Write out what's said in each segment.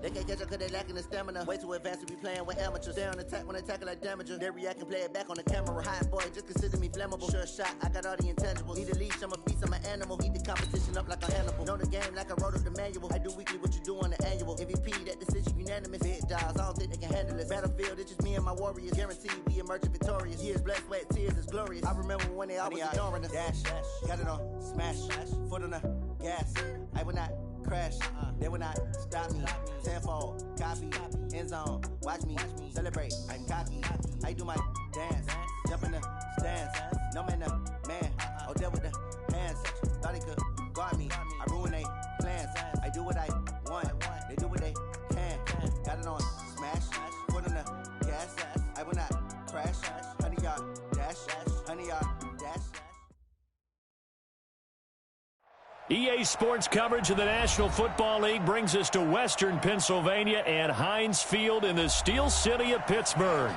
They can't catch up cause they lacking the stamina. Way too advanced to be playing with amateurs. Stay on attack when they tackle like damager. They react and play it back on the camera. Hot boy, just consider me flammable. Sure shot, I got all the intangibles. Need a leash, I'm a beast, I'm an animal. Heat the competition up like an animal. Know the game like I wrote up the manual. I do weekly what you do on the annual. MVP, that decision unanimous. Big dogs, I don't think they can handle this. Battlefield, it's just me and my warriors. Guaranteed we emerge victorious. Years, blood, sweat, tears is glorious. I remember when they always ignoring us. Dash, got it on, smash, foot on the gas. I will not crash, they will not stop me. Tenfold, copy, end zone, watch me celebrate. I'm cocky, I do my dance, jump in the stands. No man, man, oh there with the hands. Thought he could guard me, I ruin they plans. I do what I want, they do what they can. Got it on smash, foot on the gas. I will not crash, 100-yard dash, 100-yard dash. EA Sports coverage of the National Football League brings us to Western Pennsylvania and Heinz Field in the Steel City of Pittsburgh.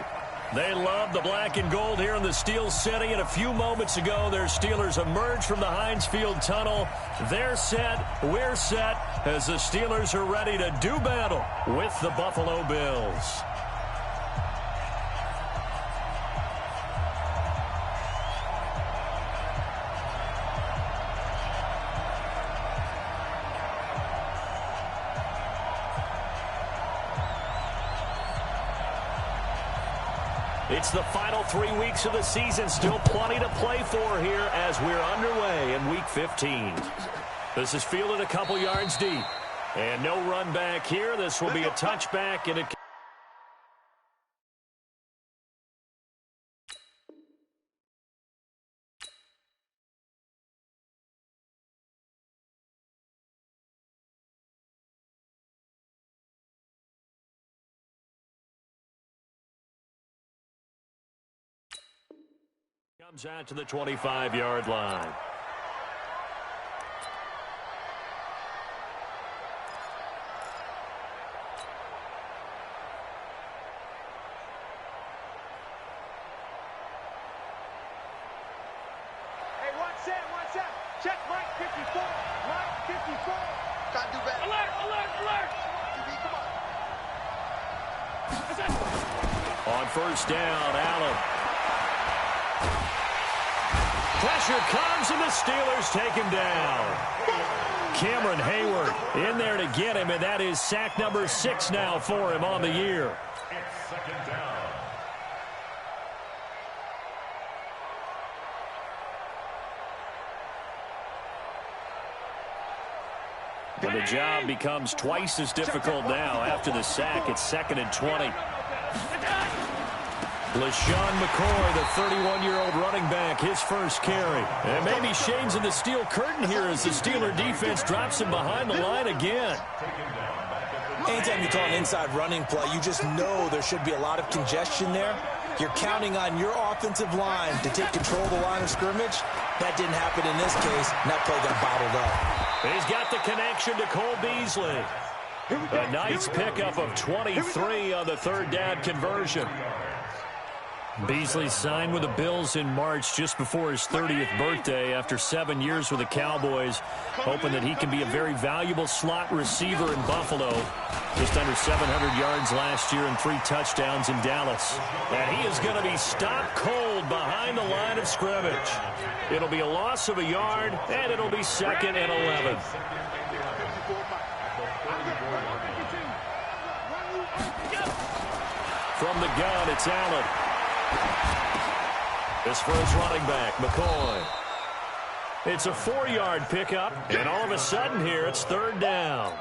They love the black and gold here in the Steel City, and a few moments ago their Steelers emerged from the Heinz Field tunnel. They're set, we're set, as the Steelers are ready to do battle with the Buffalo Bills. It's the final 3 weeks of the season. Still plenty to play for here as we're underway in Week 15. This is fielded a couple yards deep. And no run back here. This will be a touchback, and it comes out to the 25-yard line. Hey, one set. Check Mike 54. Mike 54. Got to do better. Alert. Come on. On first down, Allen. Pressure comes, and the Steelers take him down. Cameron Hayward in there to get him, and that is sack number 6 now for him on the year. It's second down. But the job becomes twice as difficult now after the sack. It's 2nd and 20. LaShawn McCoy, the 31-year-old running back, his first carry. And maybe Shane's in the steel curtain here as the Steeler defense drops him behind the line again. Anytime you call an inside running play, you just know there should be a lot of congestion there. You're counting on your offensive line to take control of the line of scrimmage. That didn't happen in this case, and that play got bottled up. He's got the connection to Cole Beasley. A nice pickup of 23 on the third down conversion. Beasley signed with the Bills in March just before his 30th birthday after 7 years with the Cowboys, hoping that he can be a very valuable slot receiver in Buffalo. Just under 700 yards last year and 3 touchdowns in Dallas. And he is going to be stopped cold behind the line of scrimmage. It'll be a loss of a yard, and it'll be 2nd and 11. From the gun, it's Allen. This for his running back, McCoy. It's a 4-yard pickup, and all of a sudden here, it's 3rd down.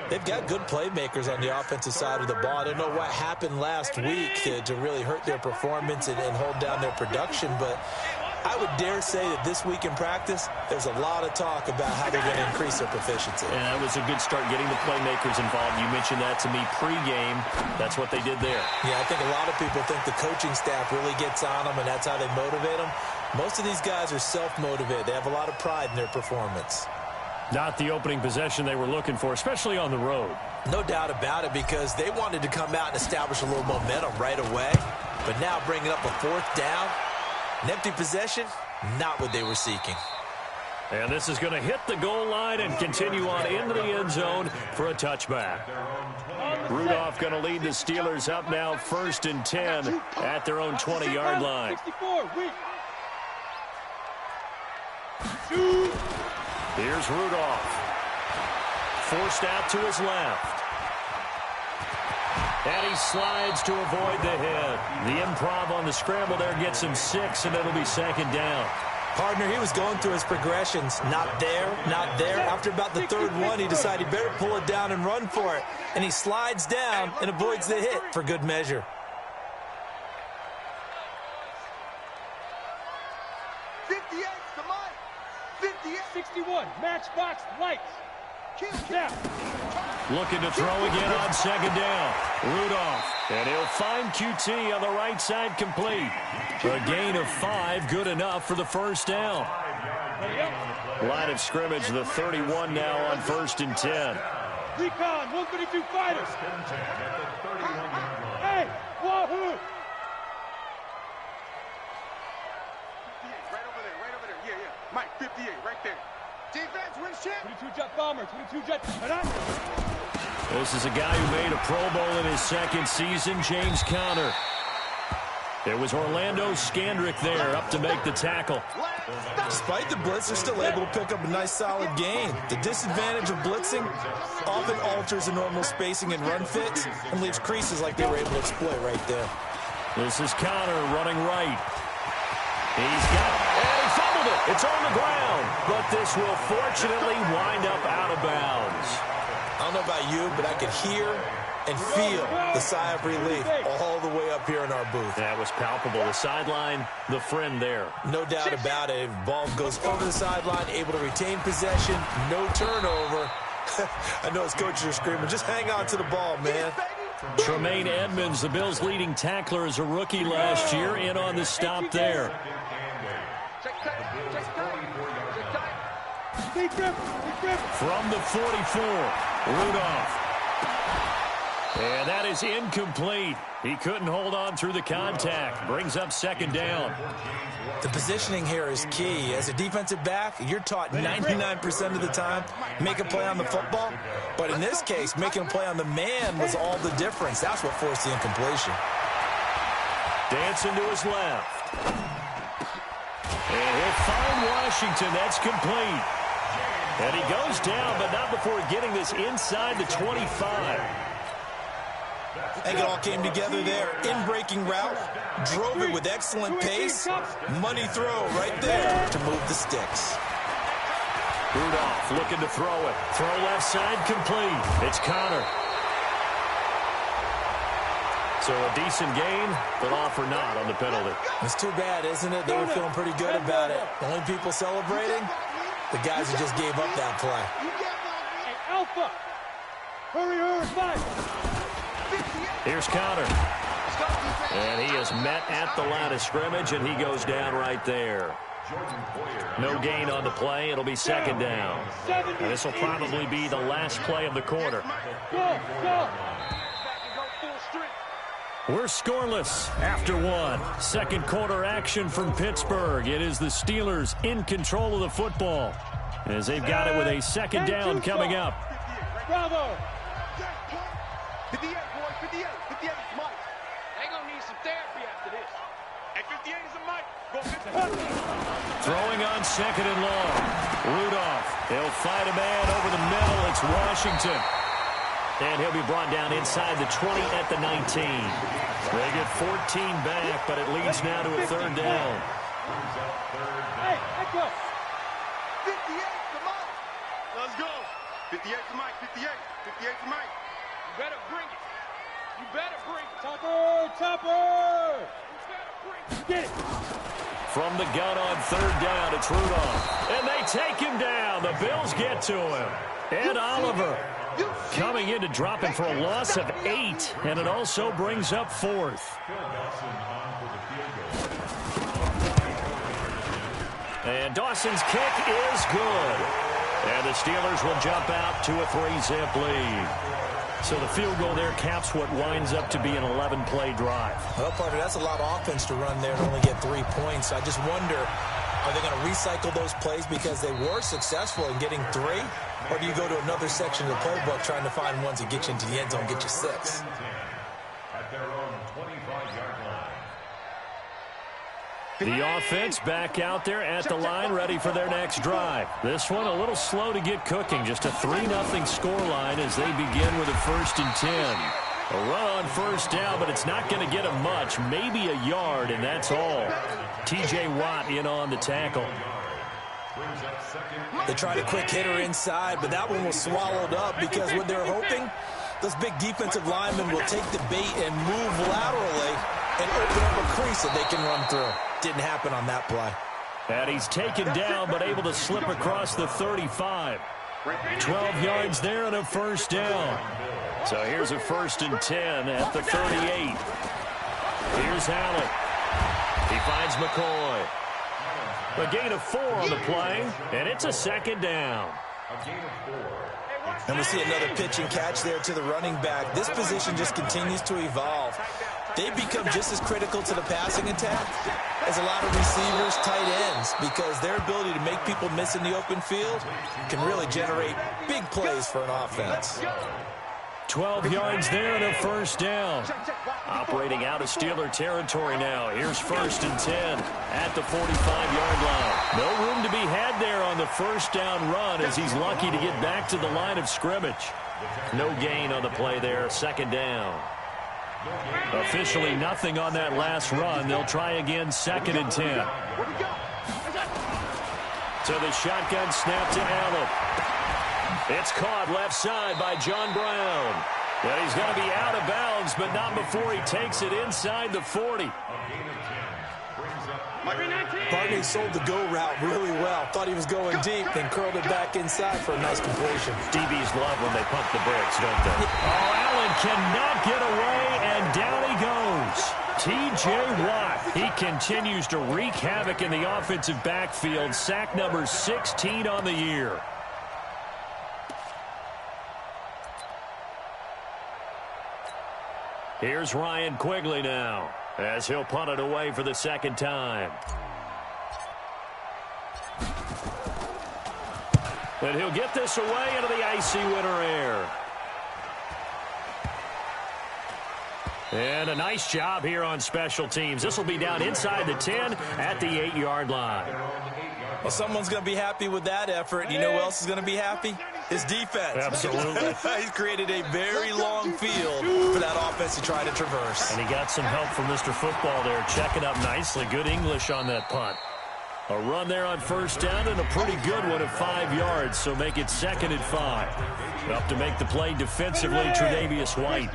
They've got good playmakers on the offensive side of the ball. I don't know what happened last week to really hurt their performance and hold down their production, but I would dare say that this week in practice, there's a lot of talk about how they're going to increase their proficiency. And that was a good start getting the playmakers involved. You mentioned that to me pregame. That's what they did there. Yeah, I think a lot of people think the coaching staff really gets on them, and that's how they motivate them. Most of these guys are self-motivated. They have a lot of pride in their performance. Not the opening possession they were looking for, especially on the road. No doubt about it, because they wanted to come out and establish a little momentum right away. But now bringing up a 4th down, an empty possession, not what they were seeking. And this is going to hit the goal line and continue on into the end zone for a touchback. Rudolph going to lead the Steelers up now 1st and 10 at their own 20-yard line. Here's Rudolph. Forced out to his left. And he slides to avoid the hit. The improv on the scramble there gets him 6, and it'll be 2nd down. Partner, he was going through his progressions. Not there, not there. After about the 3rd one, he decided he better pull it down and run for it. And he slides down and avoids the hit for good measure. 58 to Mike. 58. 61. Matchbox lights. Now. Looking to throw again on 2nd down. Rudolph. And he'll find QT on the right side complete. A gain of 5, good enough for the 1st down. Line of scrimmage, the 31 now on 1st and 10. Recon, 132 fighters. Hey, wahoo! Right over there. Yeah. Mike, 58, right there. Defense, win shit. 22 jet bomber, 22 jet. This is a guy who made a Pro Bowl in his 2nd season, James Conner. There was Orlando Scandrick there up to make the tackle. Despite the blitz, they're still able to pick up a nice solid gain. The disadvantage of blitzing often alters the normal spacing and run fits and leaves creases like they were able to exploit right there. This is Conner running right. He's got it, and he fumbled it. It's on the ground, but this will fortunately wind up out of bounds. I don't know about you, but I could hear and feel the sigh of relief all the way up here in our booth. That was palpable. The sideline, the friend there. No doubt about it. Ball goes over the sideline, able to retain possession, no turnover. I know his coaches are screaming, just hang on to the ball, man. Tremaine Edmonds, the Bills' leading tackler as a rookie last year, in on the stop there. From the 44, Rudolph. And that is incomplete. He couldn't hold on through the contact. Brings up 2nd down. The positioning here is key. As a defensive back, you're taught 99% of the time, make a play on the football. But in this case, making a play on the man was all the difference. That's what forced the incompletion. Dancing to his left. And he'll find Washington. That's complete. And he goes down, but not before getting this inside the 25. I think it all came together there. In-breaking route, drove it with excellent pace. Money throw right there to move the sticks. Rudolph looking to throw it. Throw left side complete. It's Conner. So a decent gain, but all for naught on the penalty. It's too bad, isn't it? They were feeling pretty good about it. The only people celebrating, the guys who just gave up that play. Hey, Alpha! Hurry, fight! Here's Conner. And he is met at the line of scrimmage, and he goes down right there. No gain on the play. It'll be 2nd down. And this will probably be the last play of the quarter. We're scoreless after 1. 2nd quarter action from Pittsburgh. It is the Steelers in control of the football as they've got it with a 2nd down coming up. Bravo! 58, boy, 58. 58 is Mike. They gonna need some therapy after this. At 58 is a Mike. Go 50. Throwing on 2nd and long. Rudolph. He'll fight a man over the middle. It's Washington. And he'll be brought down inside the 20 at the 19. They get 14 back, but it leads now to a 3rd down. Hey, let's go. 58 to Mike. Let's go. 58 to Mike. 58. 58 to Mike. You better bring it. You better bring it. Topper. You better bring it. Get it. From the gun on 3rd down, it's Rudolph. And they take him down. The Bills get to him. Ed Oliver coming in to drop him for a loss of 8. And it also brings up 4th. And Dawson's kick is good. And the Steelers will jump out to a 3-zip lead. So the field goal there caps what winds up to be an 11-play drive. Well, partner, that's a lot of offense to run there and only get 3 points. I just wonder, I Are they going to recycle those plays because they were successful in getting 3? Or do you go to another section of the playbook trying to find ones that get you into the end zone, get you 6? At their own 25-yard line. The offense back out there at the line, ready for their next drive. This one a little slow to get cooking. Just a 3-0 scoreline as they begin with a 1st and 10. A run on 1st down, but it's not going to get him much. Maybe a yard, and that's all. T.J. Watt in on the tackle. They tried a quick hitter inside, but that one was swallowed up because what they're hoping, those big defensive linemen will take the bait and move laterally and open up a crease that they can run through. Didn't happen on that play. And he's taken down, but able to slip across the 35. 12 yards there and a 1st down. So here's a 1st and 10 at the 38. Here's Allen. He finds McCoy. A gain of 4 on the play, and it's a 2nd down. And we see another pitch and catch there to the running back. This position just continues to evolve. They become just as critical to the passing attack as a lot of receivers, tight ends, because their ability to make people miss in the open field can really generate big plays for an offense. 12 yards there and a 1st down. Operating out of Steeler territory now. Here's 1st and 10 at the 45-yard line. No room to be had there on the 1st down run as he's lucky to get back to the line of scrimmage. No gain on the play there, 2nd down. Officially nothing on that last run. They'll try again, 2nd and 10. So the shotgun snap to Allen. It's caught left side by John Brown. And he's going to be out of bounds, but not before he takes it inside the 40. Barney sold the go route really well. Thought he was going deep, then curled it back inside for a nice completion. DBs love when they pump the brakes, don't they? Oh, Allen cannot get away, and down he goes. T.J. Watt, he continues to wreak havoc in the offensive backfield. Sack number 16 on the year. Here's Ryan Quigley now, as he'll punt it away for the 2nd time. And he'll get this away into the icy winter air. And a nice job here on special teams. This will be down inside the 10 at the 8-yard line. Well, someone's going to be happy with that effort. You know who else is going to be happy? His defense. Absolutely. He's created a very long field for that offense to try to traverse. And he got some help from Mr. Football there, checking up nicely. Good English on that punt. A run there on 1st down and a pretty good one at 5 yards, so make it 2nd and 5. Up to make the play defensively, Tre'Davious White.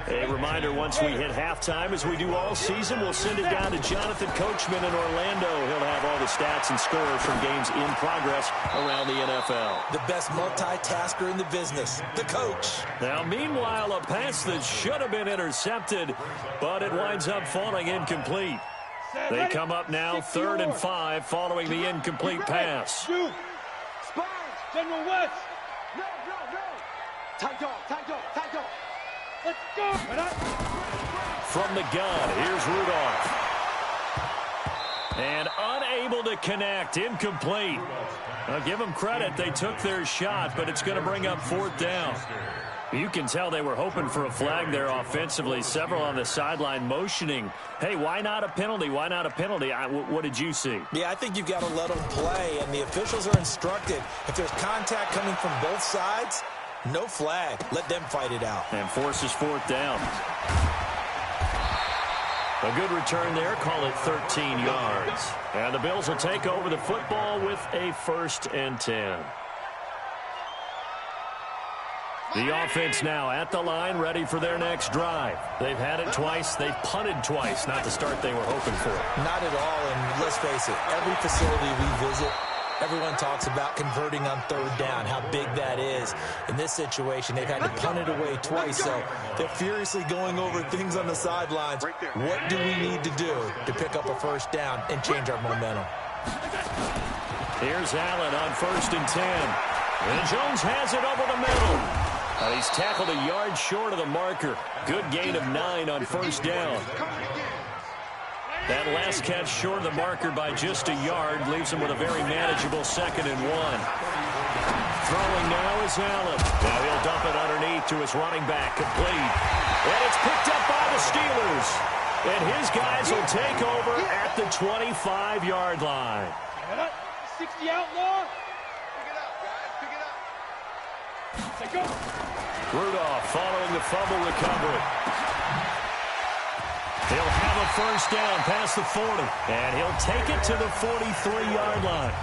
A reminder, once we hit halftime, as we do all season, we'll send it down to Jonathan Coachman in Orlando. He'll have all the stats and scores from games in progress around the NFL. The best multitasker in the business, the coach. Now, meanwhile, a pass that should have been intercepted, but it winds up falling incomplete. They come up now 3rd and 5 following the incomplete pass. General West. Tight dog. Let's go. From the gun, here's Rudolph. And unable to connect, incomplete. I'll give them credit, they took their shot, but it's going to bring up 4th down. You can tell they were hoping for a flag there offensively. Several on the sideline motioning, hey, why not a penalty? Why not a penalty? What did you see? Yeah, I think you've got to let them play, and the officials are instructed. If there's contact coming from both sides, no flag. Let them fight it out. And forces 4th down. A good return there. Call it 13 yards. And the Bills will take over the football with a 1st and 10. The offense now at the line, ready for their next drive. They've had it twice. They've punted twice. Not the start they were hoping for. Not at all, and let's face it, every facility we visit, everyone talks about converting on 3rd down, how big that is. In this situation, they've had to punt it away twice, so they're furiously going over things on the sidelines. What do we need to do to pick up a 1st down and change our momentum? Here's Allen on 1st and 10. And Jones has it over the middle. And he's tackled a yard short of the marker. Good gain of 9 on 1st down. That last catch short of the marker by just a yard leaves him with a very manageable 2nd and 1. Throwing now is Allen. Now he'll dump it underneath to his running back, complete. And it's picked up by the Steelers. And his guys will take over at the 25-yard line. 60 outlaw. Pick it up, guys. Pick it up. Say go. Rudolph following the fumble recovery. He'll have a first down past the 40. And he'll take it to the 43-yard line.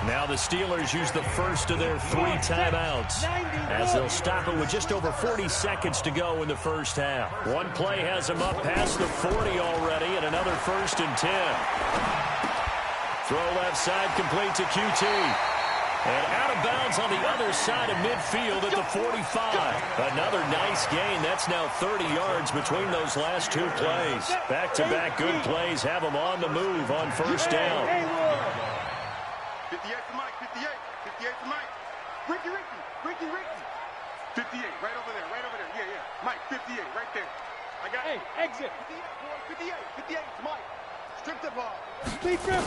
Now the Steelers use the first of their 3 timeouts as they'll stop it with just over 40 seconds to go in the first half. One play has them up past the 40 already and another 1st and 10. Throw left side complete to QT. And out of bounds on the other side of midfield at the 45. Another nice gain. That's now 30 yards between those last 2 plays. Back-to-back good plays have them on the move on first down. 58 to Mike, 58. 58 to Mike. Ricky. 58, right over there. Yeah. Mike, 58, right there. I got it. Hey, exit. 58 to Mike. Strip the ball. Big grip.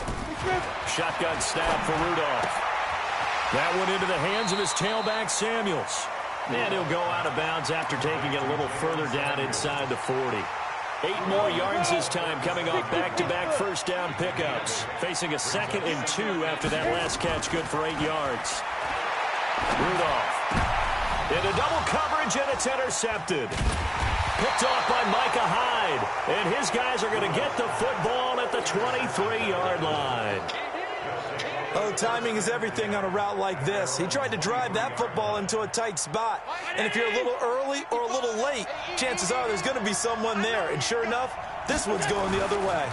Shotgun snap for Rudolph. That one into the hands of his tailback, Samuels. And he'll go out of bounds after taking it a little further down inside the 40. 8 more yards this time coming off back-to-back first down pickups. Facing a 2nd and 2 after that last catch, good for 8 yards. Rudolph into double coverage, and it's intercepted. Picked off by Micah Hyde. And his guys are going to get the football at the 23-yard line. Oh, timing is everything on a route like this. He tried to drive that football into a tight spot. And if you're a little early or a little late, chances are there's going to be someone there. And sure enough, this one's going the other way.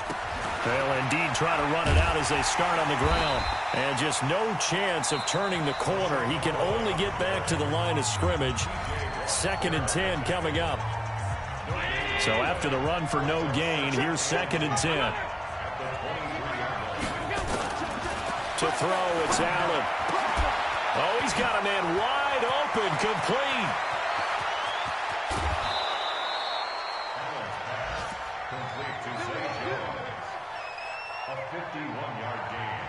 They'll indeed try to run it out as they start on the ground. And just no chance of turning the corner. He can only get back to the line of scrimmage. 2nd and 10 coming up. So after the run for no gain, here's 2nd and 10. To throw, it's Allen. Oh, he's got a man wide open, complete. A 51-yard gain.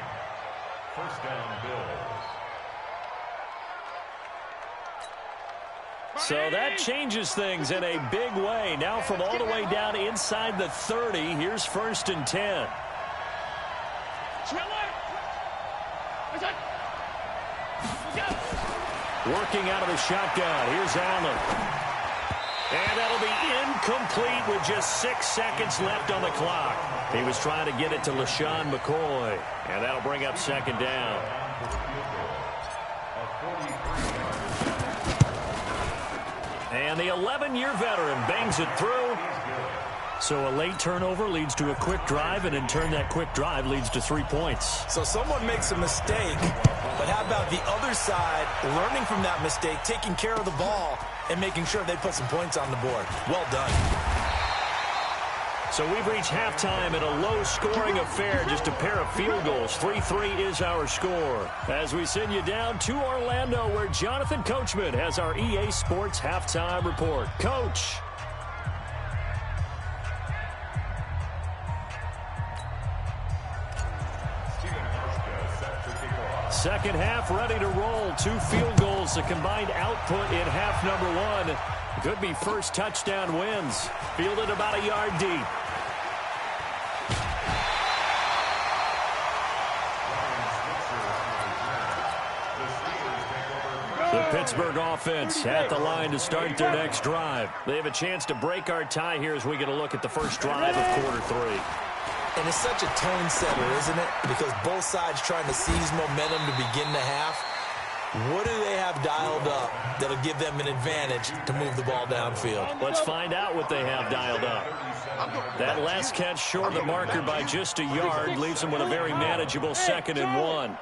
First down, Bills. So that changes things in a big way. Now from all the way down inside the 30, here's 1st and 10. Working out of the shotgun. Here's Allen. And that'll be incomplete with just 6 seconds left on the clock. He was trying to get it to LaShawn McCoy. And that'll bring up 2nd down. And the 11-year veteran bangs it through. So a late turnover leads to a quick drive, and in turn that quick drive leads to 3 points. So someone makes a mistake, but how about the other side learning from that mistake, taking care of the ball, and making sure they put some points on the board? Well done. So we've reached halftime in a low-scoring affair, just a pair of field goals. 3-3 is our score. As we send you down to Orlando, where Jonathan Coachman has our EA Sports halftime report. Coach. Second half ready to roll. 2 field goals, the combined output in half number 1. Could be first touchdown wins. Fielded about a yard deep. The Pittsburgh offense at the line to start their next drive. They have a chance to break our tie here as we get a look at the first drive of quarter 3. And it's such a tone setter, isn't it? Because both sides trying to seize momentum to begin the half. What do they have dialed up that'll give them an advantage to move the ball downfield? Let's find out what they have dialed up. That last catch short of the marker by just a yard leaves them with a very manageable 2nd and 1.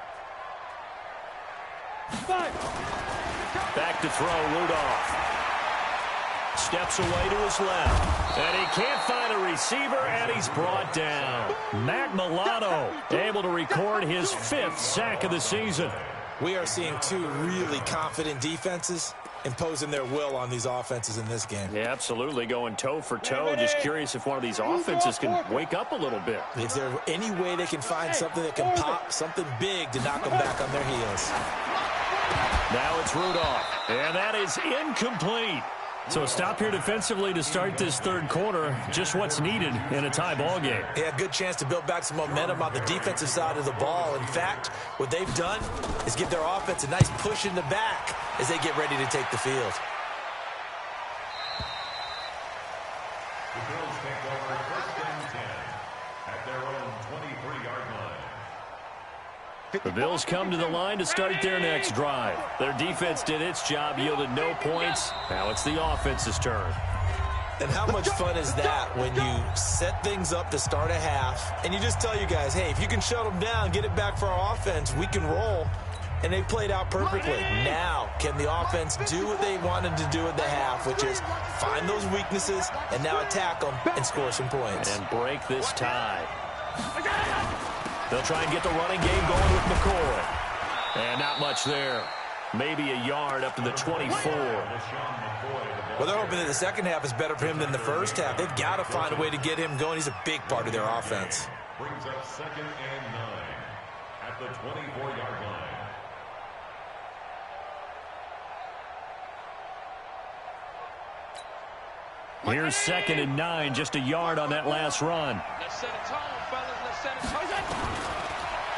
Back to throw, Rudolph. Steps away to his left. And he can't find a receiver, and he's brought down. Matt Milano able to record his 5th sack of the season. We are seeing 2 really confident defenses, imposing their will on these offenses in this game. Yeah, absolutely, going toe for toe. Just curious if one of these offenses can wake up a little bit. Is there any way they can find something that can pop, something big to knock them back on their heels? Now it's Rudolph, and that is incomplete. So a stop here defensively to start this third quarter, just what's needed in a tie ball game. Yeah, good chance to build back some momentum on the defensive side of the ball. In fact, what they've done is give their offense a nice push in the back as they get ready to take the field. The Bills take over 1st and 10 at their own 23-yard line. The Bills come to the line to start their next drive. Their defense did its job, yielded no points. Now it's the offense's turn. And how much fun is that when you set things up to start a half and you just tell you guys, hey, if you can shut them down, get it back for our offense, we can roll. And they played out perfectly. Now, can the offense do what they wanted to do at the half, which is find those weaknesses and now attack them and score some points. And break this tie. They'll try and get the running game going with McCoy. And not much there. Maybe a yard up to the 24. Well, they're hoping that the second half is better for him than the first half. They've got to find a way to get him going. He's a big part of their offense. Brings up 2nd and 9 at the 24-yard line. Here's 2nd and 9, just a yard on that last run. Let's set a tone, fellas. Let's set a tone.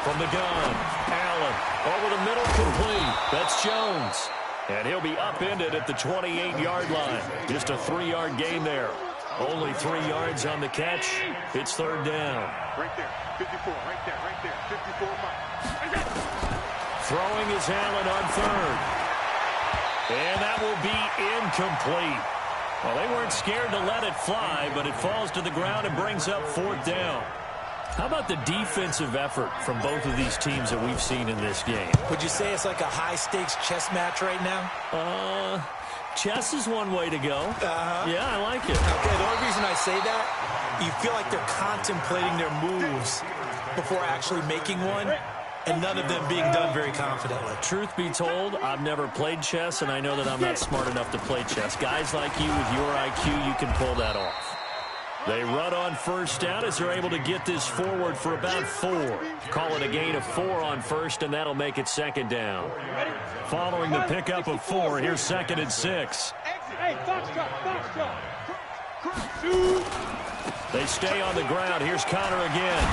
From the gun, Allen, over the middle, complete. That's Jones. And he'll be upended at the 28-yard line. Just a 3-yard gain there. Only 3 yards on the catch. It's 3rd down. Right there, 54, right there, 54 miles. Throwing is Allen on 3rd. And that will be incomplete. Well, they weren't scared to let it fly, but it falls to the ground and brings up 4th down. How about the defensive effort from both of these teams that we've seen in this game? Would you say it's like a high-stakes chess match right now? Chess is one way to go. Yeah, I like it. Okay, the only reason I say that, you feel like they're contemplating their moves before actually making one, and none of them being done very confidently. Truth be told, I've never played chess, and I know that I'm not smart enough to play chess. Guys like you with your IQ, you can pull that off. They run on 1st down as they're able to get this forward for about 4. Call it a gain of 4 on 1st, and that'll make it 2nd down. Following the pickup of 4, here's 2nd and 6. Hey, fox drop. They stay on the ground. Here's Connor again.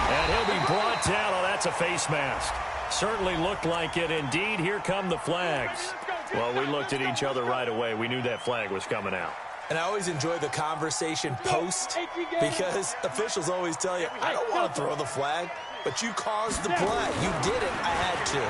And he'll be brought down. Oh, that's a face mask. Certainly looked like it. Indeed, here come the flags. Well, we looked at each other right away. We knew that flag was coming out. And I always enjoy the conversation post because officials always tell you, I don't want to throw the flag, but you caused the play. You did it. I had to.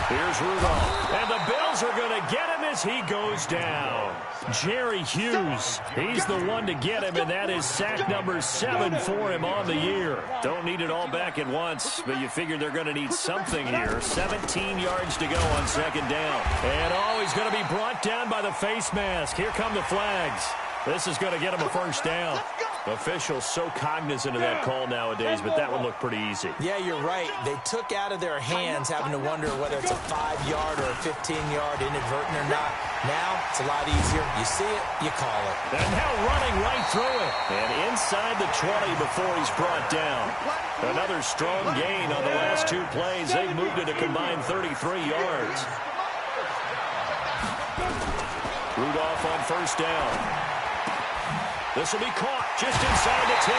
Here's Rudolph. And the Bills are going to get him as he goes down. Jerry Hughes. He's the one to get him, and that is sack number 7 for him on the year. Don't need it all back at once, but you figure they're going to need something here. 17 yards to go on 2nd down. And he's going to be brought down by the face mask. Here come the flags. This is going to get him a 1st down. Officials so cognizant of that call nowadays, but that one looked pretty easy. Yeah, you're right. They took out of their hands having to wonder whether it's a 5-yard or a 15-yard inadvertent or not. Now, it's a lot easier. You see it, you call it. And now running right through it. And inside the 20 before he's brought down. Another strong gain on the last 2 plays. They've moved it a combined 33 yards. Rudolph on 1st down. This will be caught just inside the 10.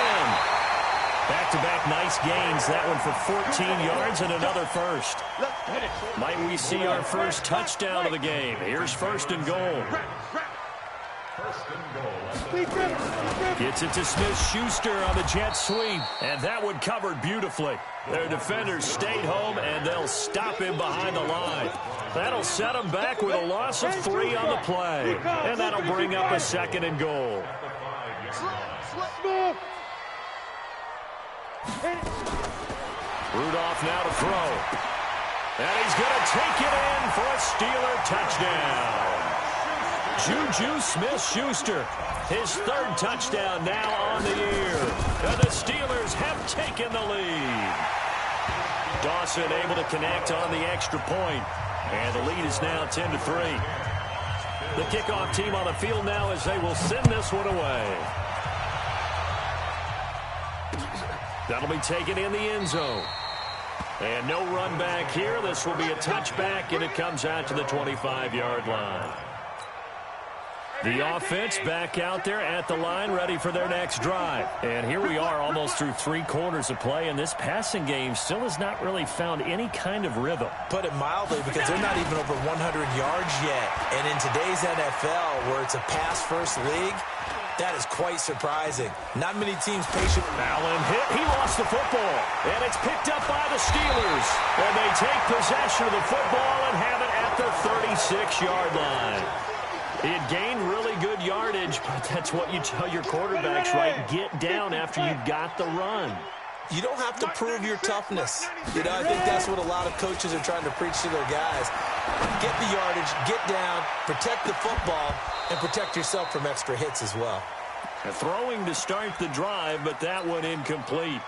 Back-to-back nice gains. That one for 14 yards and another 1st. Might we see our first touchdown of the game? Here's 1st and goal. Gets it to Smith-Schuster on the jet sweep. And that one covered beautifully. Their defenders stayed home, and they'll stop him behind the line. That'll set him back with a loss of 3 on the play. And that'll bring up a 2nd and goal. Rudolph now to throw. And he's going to take it in for a Steeler touchdown. Juju Smith-Schuster, his 3rd touchdown now on the year. And the Steelers have taken the lead. Dawson able to connect on the extra point. And the lead is now 10-3. The kickoff team on the field now as they will send this one away. That'll be taken in the end zone. And no run back here. This will be a touchback, and it comes out to the 25-yard line. The offense back out there at the line, ready for their next drive. And here we are almost through 3 quarters of play, and this passing game still has not really found any kind of rhythm. Put it mildly, because they're not even over 100 yards yet. And in today's NFL, where it's a pass-first league, that is quite surprising. Not many teams patient. Allen hit. He lost the football. And it's picked up by the Steelers. And they take possession of the football and have it at the 36-yard line. It gained really good yardage, but that's what you tell your quarterbacks, right? Get down after you got the run. You don't have to prove your toughness. You know, I think that's what a lot of coaches are trying to preach to their guys. Get the yardage, get down, protect the football, and protect yourself from extra hits as well. Throwing to start the drive, but that one incomplete.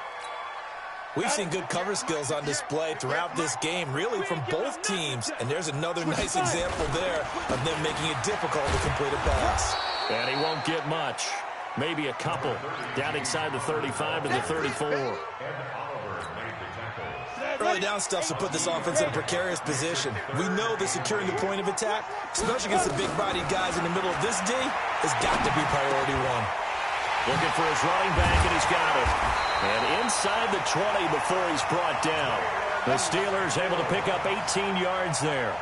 We've seen good cover skills on display throughout this game, really from both teams. And there's another nice example there of them making it difficult to complete a pass. And he won't get much. Maybe a couple. Down inside the 35 to the 34. Early down stuff to put this offense in a precarious position. We know that securing the point of attack, especially against the big-bodied guys in the middle of this D, has got to be priority one. Looking for his running back, and he's got it. And inside the 20 before he's brought down. The Steelers able to pick up 18 yards there.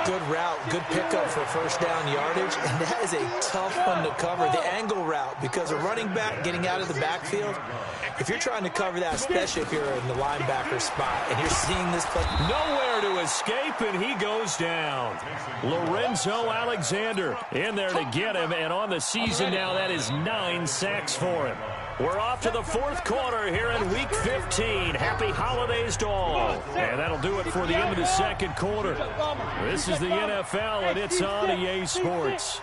Good route, good pickup for first down yardage, and that is a tough one to cover, the angle route, because a running back getting out of the backfield, if you're trying to cover that, especially if you're in the linebacker spot, and you're seeing this play. Nowhere to escape, and he goes down. Lorenzo Alexander in there to get him, and on the season now, that is 9 sacks for him. We're off to the 4th quarter here in Week 15. Happy holidays to all. And that'll do it for the end of the 2nd quarter. This is the NFL, and it's on EA Sports.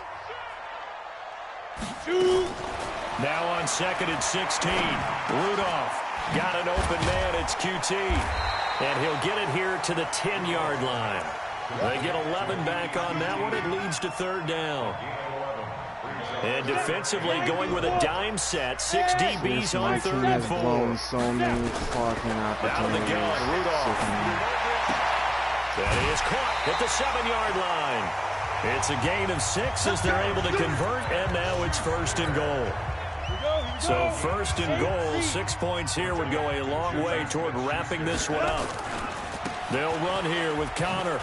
Now on 2nd and 16. Rudolph got an open man. It's QT. And he'll get it here to the 10-yard line. They get 11 back on that one. It leads to 3rd down. And defensively going with a dime set. 6 DBs on 3rd and 4. Out of the gun, Rudolph. That is caught at the 7-yard line. It's a gain of 6 as they're able to convert, and now it's 1st and goal. So 1st and goal, 6 points here would go a long way toward wrapping this one up. They'll run here with Connor.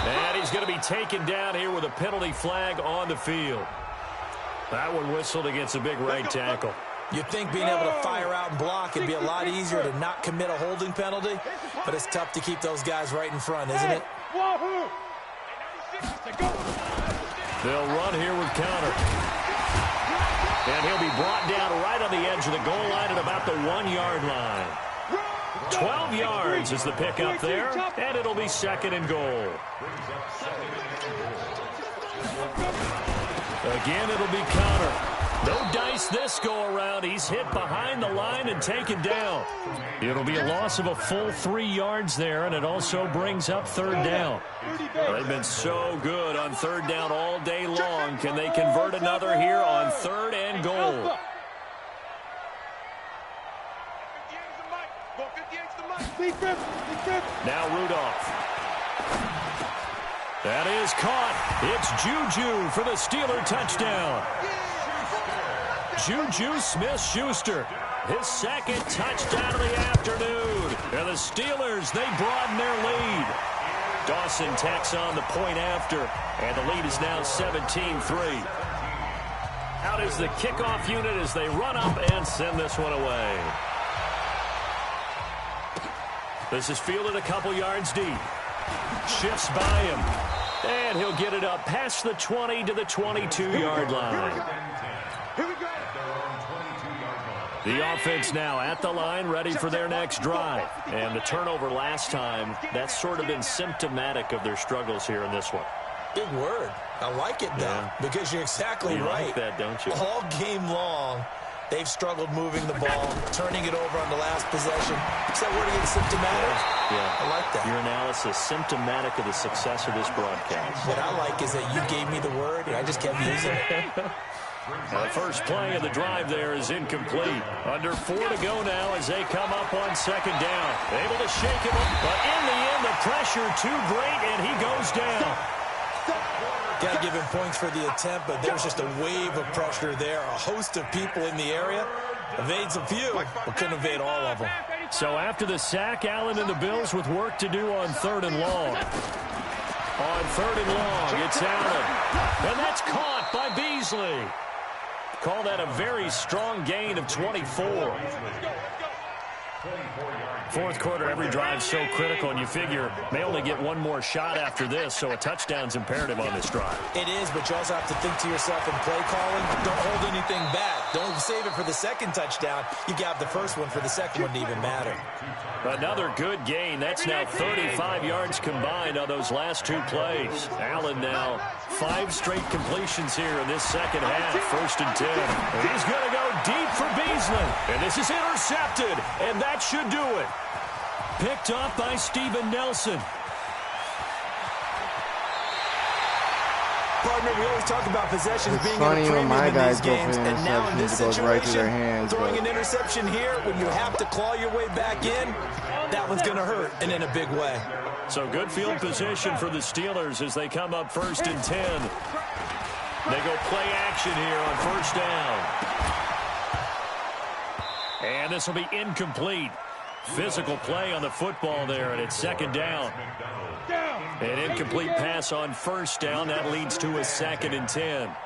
And he's going to be taken down here with a penalty flag on the field. That one whistled against a big right tackle. You'd think being able to fire out and block would be a lot easier to not commit a holding penalty, but it's tough to keep those guys right in front, isn't it? They'll run here with Connor. And he'll be brought down right on the edge of the goal line at about the 1-yard line. 12 yards is the pickup there, and it'll be 2nd and goal. Again, it'll be Connor. No dice this go-around. He's hit behind the line and taken down. It'll be a loss of a full 3 yards there, and it also brings up 3rd down. They've been so good on 3rd down all day long. Can they convert another here on 3rd and goal? Now Rudolph. That is caught. It's Juju for the Steeler touchdown. Juju Smith-Schuster, his 2nd touchdown of the afternoon. And the Steelers, they broaden their lead. Dawson tacks on the point after, and the lead is now 17-3. Out is the kickoff unit as they run up and send this one away. This is fielded a couple yards deep. Shifts by him. And he'll get it up past the 20 to the 22-yard line. The offense now at the line, ready for their next drive. And the turnover last time, that's sort of been symptomatic of their struggles here in this one. Big word. I like it, though, because you're exactly right. You like that, don't you? All game long, They've struggled moving the ball, turning it over on the last possession. Is that word against symptomatic? Yeah. I like that. Your analysis, symptomatic of the success of this broadcast. What I like is that you gave me the word, and I just kept using it. The first play of the drive there is incomplete. Under 4 to go now as they come up on second down. Able to shake him up, but in the end, the pressure too great, and he goes down. Got to give him points for the attempt, but there's just a wave of pressure there. A host of people in the area. Evades a few, but couldn't evade all of them. So after the sack, Allen and the Bills with work to do on 3rd and long. On 3rd and long, it's Allen. And that's caught by Beasley. Call that a very strong gain of 24. Fourth quarter, every drive so critical, and you figure may only get one more shot after this, so a touchdown's imperative on this drive. It is, but you also have to think to yourself in play calling, don't hold anything back. Don't save it for the second touchdown. You got the first one for the second one to even matter. Another good gain. That's now 35 yards combined on those last 2 plays. Allen now 5 straight completions here in this second half. 1st and 10. He's going to go deep for Beasley. And this is intercepted. And that should do it. Picked off by Steven Nelson. Partner, we always talk about possessions it's being funny in a when premium my in guys these go games, for the and now in this interception, it goes right through situation, their hands, throwing but an interception here when you have to claw your way back in, that one's going to hurt, and in a big way. So good field position for the Steelers as they come up 1st and 10. They go play action here on 1st down. And this will be incomplete. Physical play on the football there, and it's 2nd down. An incomplete pass on 1st down. That leads to a 2nd and 10. On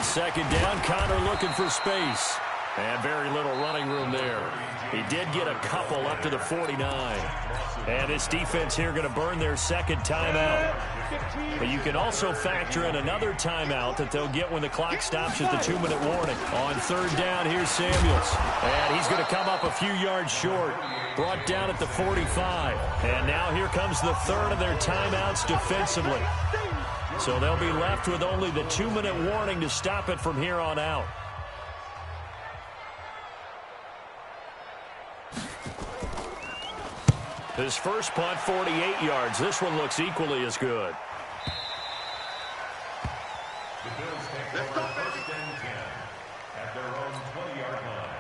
2nd down, Connor looking for space. And very little running room there. He did get a couple up to the 49. And this defense here going to burn their 2nd timeout. But you can also factor in another timeout that they'll get when the clock stops at the 2-minute warning. On 3rd down, here's Samuels. And he's going to come up a few yards short. Brought down at the 45. And now here comes the 3rd of their timeouts defensively. So they'll be left with only the 2-minute warning to stop it from here on out. His first punt, 48 yards. This one looks equally as good. The Bills take over 1st and 10 at their own 20-yard line.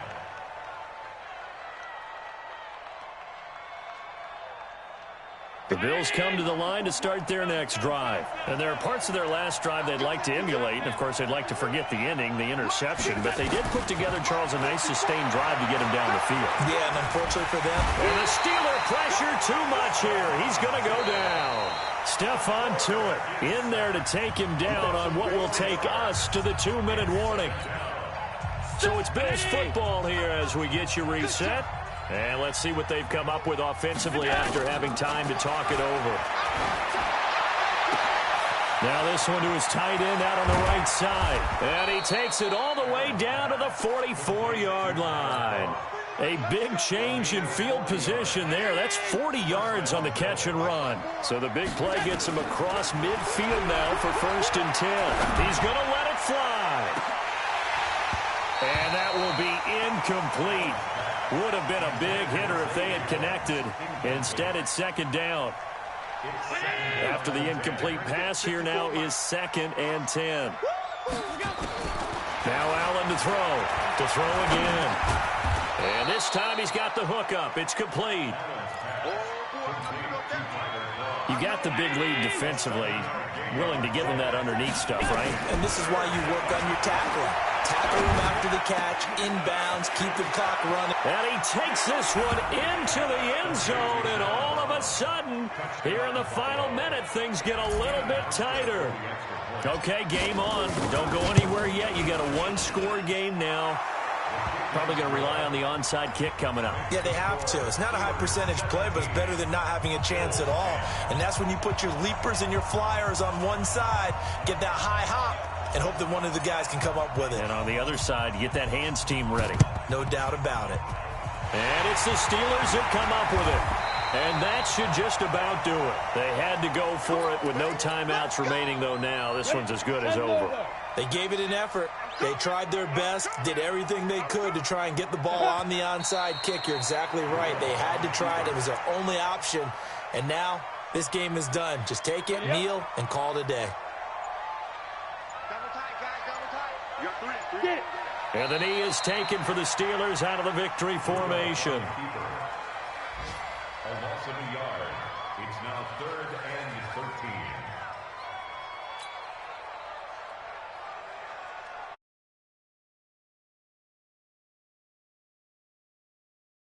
The Bills come to the line to start their next drive. And there are parts of their last drive they'd like to emulate. And, of course, they'd like to forget the ending, the interception. But they did put together, Charles, a nice sustained drive to get him down the field. Yeah, and unfortunately for them. And the Steeler pressure too much here. He's going to go down. Stephon Tuitt in there to take him down on what will take us to the 2-minute warning. So it's Bills football here as we get you reset. And let's see what they've come up with offensively after having time to talk it over. Now this one to his tight end out on the right side. And he takes it all the way down to the 44-yard line. A big change in field position there. That's 40 yards on the catch and run. So the big play gets him across midfield now for 1st and 10. He's going to let it fly. And that will be incomplete. Would have been a big hitter if they had connected. Instead, it's 2nd down. After the incomplete pass, here now is 2nd and 10. Now Allen to throw. To throw again. And this time he's got the hook up. It's complete. You got the big lead defensively. Willing to give him that underneath stuff, right? And this is why you work on your tackling. Tackle him after the catch, inbounds, keep the clock running. And he takes this one into the end zone, and all of a sudden, here in the final minute, things get a little bit tighter. Okay, game on. Don't go anywhere yet. You got a 1-score game now. Probably going to rely on the onside kick coming up. Yeah, they have to. It's not a high percentage play, but it's better than not having a chance at all. And that's when you put your leapers and your flyers on one side, get that high hop, and hope that one of the guys can come up with it. And on the other side, you get that hands team ready. No doubt about it. And it's the Steelers that come up with it. And that should just about do it. They had to go for it with no timeouts remaining, though now. This one's as good as over. They gave it an effort. They tried their best, did everything they could to try and get the ball on the onside kick. You're exactly right. They had to try it. It was their only option. And now this game is done. Just take it, kneel, and call it a day. Double tight, guys, double tight. You got three. Get it. And the knee is taken for the Steelers out of the victory formation. A loss of a yard. It's now 3rd and 13.